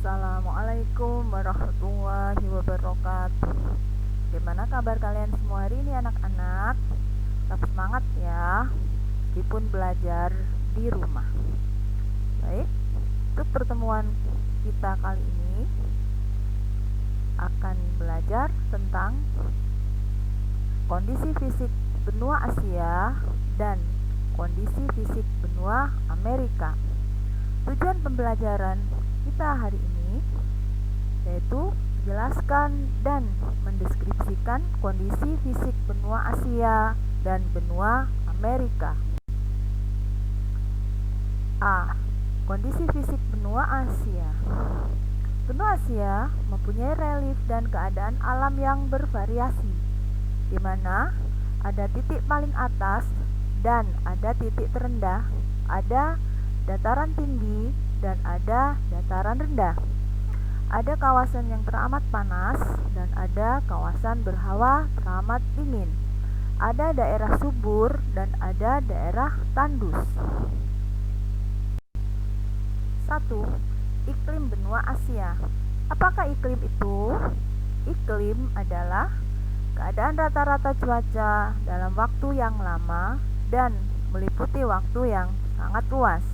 Assalamualaikum warahmatullahi wabarakatuh. Gimana kabar kalian semua hari ini anak-anak? Tetap semangat ya, meskipun belajar di rumah. Baik, untuk pertemuan kita kali ini akan belajar tentang kondisi fisik benua Asia dan kondisi fisik benua Amerika. Tujuan pembelajaran kita hari ini yaitu menjelaskan dan mendeskripsikan kondisi fisik benua Asia dan benua Amerika. A. Kondisi fisik benua Asia. Benua Asia mempunyai relief dan keadaan alam yang bervariasi, di mana ada titik paling atas dan ada titik terendah, ada dataran tinggi dan ada dataran rendah. Ada kawasan yang teramat panas dan ada kawasan berhawa teramat dingin. Ada daerah subur dan ada daerah tandus. 1. Iklim benua Asia. Apakah iklim itu? Iklim adalah keadaan rata-rata cuaca dalam waktu yang lama dan meliputi waktu yang sangat luas.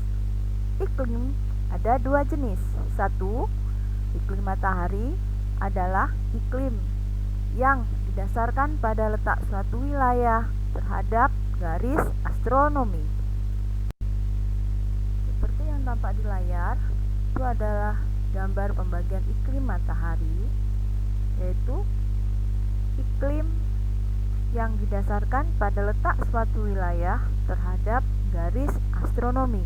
Iklim ada dua jenis. 1. Iklim matahari adalah iklim yang didasarkan pada letak suatu wilayah terhadap garis astronomi. Seperti yang tampak di layar, itu adalah gambar pembagian iklim matahari, yaitu iklim yang didasarkan pada letak suatu wilayah terhadap garis astronomi.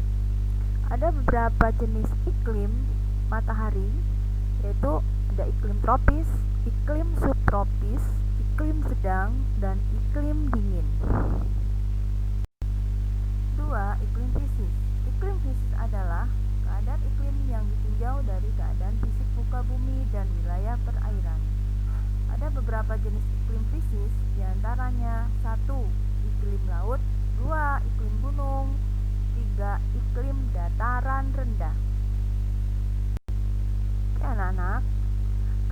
Ada beberapa jenis iklim matahari, yaitu ada iklim tropis, iklim subtropis, iklim sedang, dan iklim dingin. 2. Iklim fisis. Iklim fisis adalah keadaan iklim yang ditinjau dari keadaan fisik muka bumi dan wilayah perairan. Ada beberapa jenis iklim fisis, diantaranya 1. Iklim laut, 2. Iklim gunung, 3. Iklim dataran rendah. Oke anak-anak,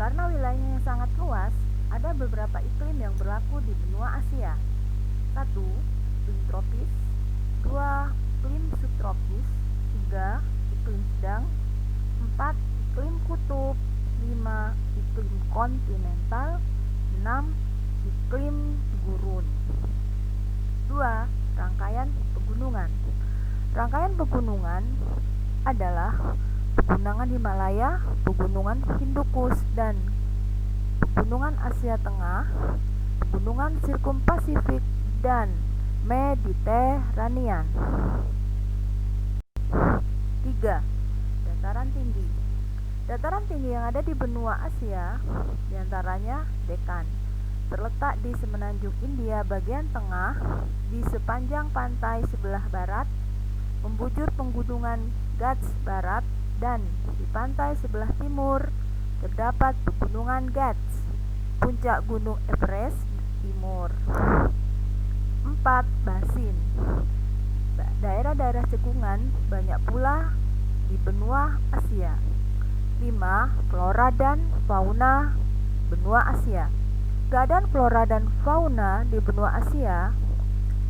karena wilayahnya yang sangat luas, ada beberapa iklim yang berlaku di benua Asia. 1. Iklim tropis, 2. Iklim subtropis, 3. Iklim sedang, 4. Iklim kutub, 5. Iklim kontinental, 6. Iklim gurun. 2. Rangkaian pegunungan. Rangkaian pegunungan adalah pegunungan Himalaya, pegunungan Hindukush, dan pegunungan Asia Tengah, pegunungan Sirkumpasifik, dan Mediterranean. 3. Dataran tinggi. Dataran tinggi yang ada di benua Asia diantaranya Dekan, terletak di semenanjung India bagian tengah, di sepanjang pantai sebelah barat, membujur pegunungan Ghats Barat, dan di pantai sebelah timur terdapat pegunungan Ghats, puncak gunung Everest timur. 4. Basin. Daerah-daerah cekungan banyak pula di benua Asia. 5. Flora dan fauna benua Asia. Keadaan flora dan fauna di benua Asia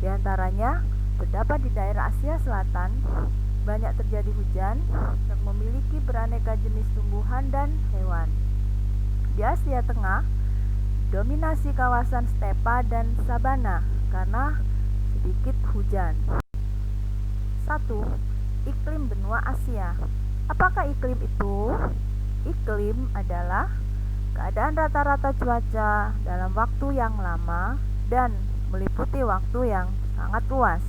diantaranya terdapat di daerah Asia Selatan, banyak terjadi hujan dan memiliki beraneka jenis tumbuhan dan hewan. Di Asia Tengah, dominasi kawasan stepa dan sabana karena sedikit hujan. 1. Iklim benua Asia. Apakah iklim itu? Iklim adalah keadaan rata-rata cuaca dalam waktu yang lama dan meliputi waktu yang sangat luas.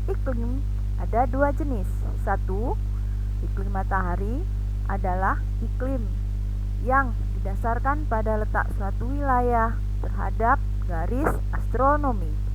Iklim ada dua jenis. 1. Iklim matahari adalah iklim yang didasarkan pada letak suatu wilayah terhadap garis astronomi.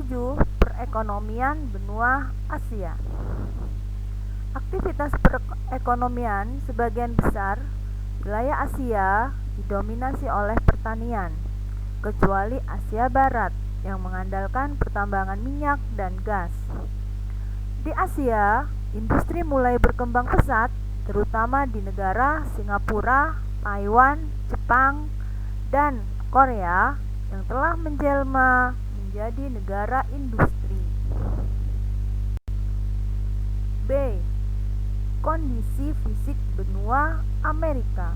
7. Perekonomian benua Asia. Aktivitas perekonomian sebagian besar wilayah Asia didominasi oleh pertanian, kecuali Asia Barat yang mengandalkan pertambangan minyak dan gas. Di Asia, industri mulai berkembang pesat, terutama di negara Singapura, Taiwan, Jepang, dan Korea yang telah menjelma menjadi negara industri. B. Kondisi fisik benua Amerika.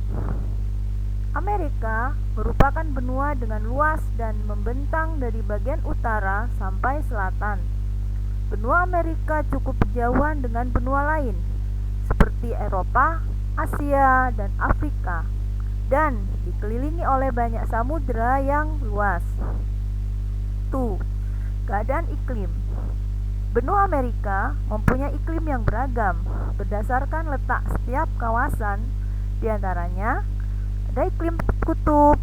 Amerika merupakan benua dengan luas dan membentang dari bagian utara sampai selatan. Benua Amerika cukup berjauhan dengan benua lain, seperti Eropa, Asia, dan Afrika, dan dikelilingi oleh banyak samudera yang luas. 2. Keadaan iklim. Benua Amerika mempunyai iklim yang beragam berdasarkan letak setiap kawasan, diantaranya ada iklim kutub,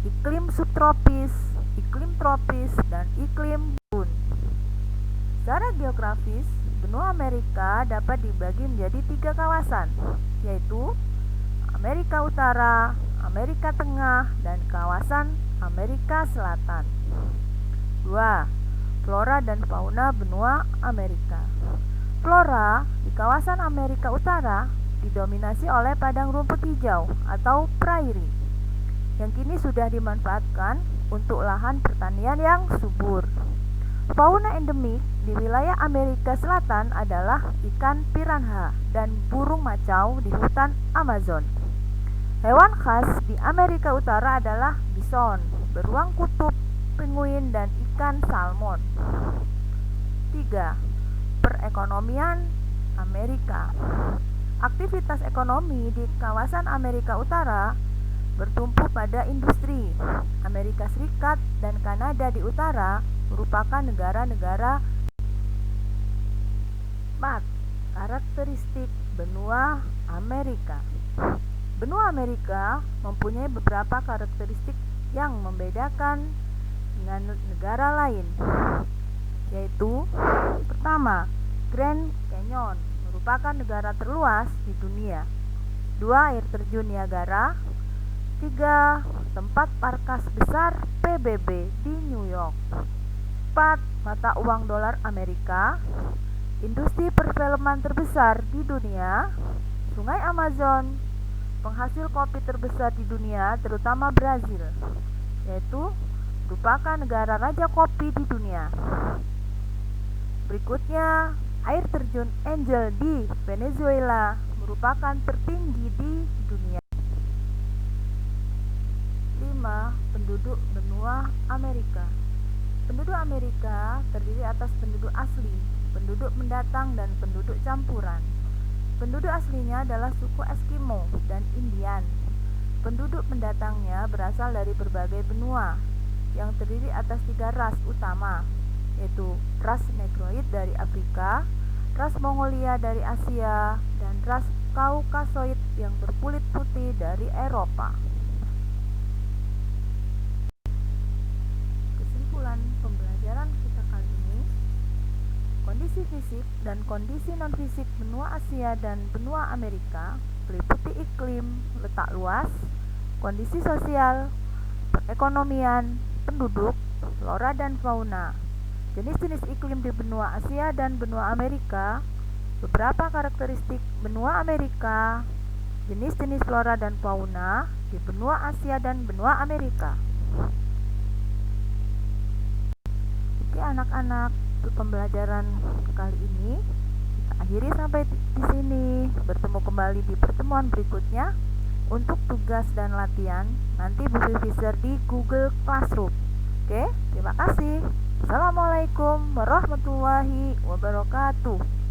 iklim subtropis, iklim tropis, dan iklim gurun. Secara geografis, benua Amerika dapat dibagi menjadi 3 kawasan, yaitu Amerika Utara, Amerika Tengah, dan kawasan Amerika Selatan. 2. Flora dan fauna benua Amerika. Flora di kawasan Amerika Utara didominasi oleh padang rumput hijau atau prairie, yang kini sudah dimanfaatkan untuk lahan pertanian yang subur. Fauna endemik di wilayah Amerika Selatan adalah ikan piranha dan burung macau di hutan Amazon. Hewan khas di Amerika Utara adalah bison, beruang kutub, penguin, dan ikan salmon. 3. Perekonomian Amerika. Aktivitas ekonomi di kawasan Amerika Utara bertumpu pada industri. Amerika Serikat dan Kanada di utara merupakan negara-negara. 4. Karakteristik benua Amerika. Benua Amerika mempunyai beberapa karakteristik yang membedakan dengan negara lain, yaitu pertama, Grand Canyon merupakan negara terluas di dunia. 2. Air terjun Niagara. 3. Tempat markas besar PBB di New York. 4. Mata uang dolar Amerika. Industri perfilman terbesar di dunia. Sungai Amazon. Penghasil kopi terbesar di dunia, terutama Brazil, yaitu merupakan negara raja kopi di dunia. Berikutnya, air terjun Angel di Venezuela merupakan tertinggi di dunia. 5. Penduduk benua Amerika. Penduduk Amerika terdiri atas penduduk asli, penduduk pendatang, dan penduduk campuran. Penduduk aslinya adalah suku Eskimo dan Indian. Penduduk pendatangnya berasal dari berbagai benua, yang terdiri atas 3 ras utama, yaitu ras Negroid dari Afrika, ras Mongolia dari Asia, dan ras Kaukasoid yang berkulit putih dari Eropa. Kesimpulan pembelajaran kita kali ini, kondisi fisik dan kondisi non-fisik benua Asia dan benua Amerika meliputi iklim, letak luas, kondisi sosial, perekonomian, penduduk, flora dan fauna, jenis-jenis iklim di benua Asia dan benua Amerika, beberapa karakteristik benua Amerika, jenis-jenis flora dan fauna di benua Asia dan benua Amerika. Oke anak-anak, untuk pembelajaran kali ini kita akhiri sampai di sini. Bertemu kembali di pertemuan berikutnya. Untuk tugas dan latihan nanti Bu Vivi share di Google Classroom. Oke, terima kasih. Assalamualaikum warahmatullahi wabarakatuh.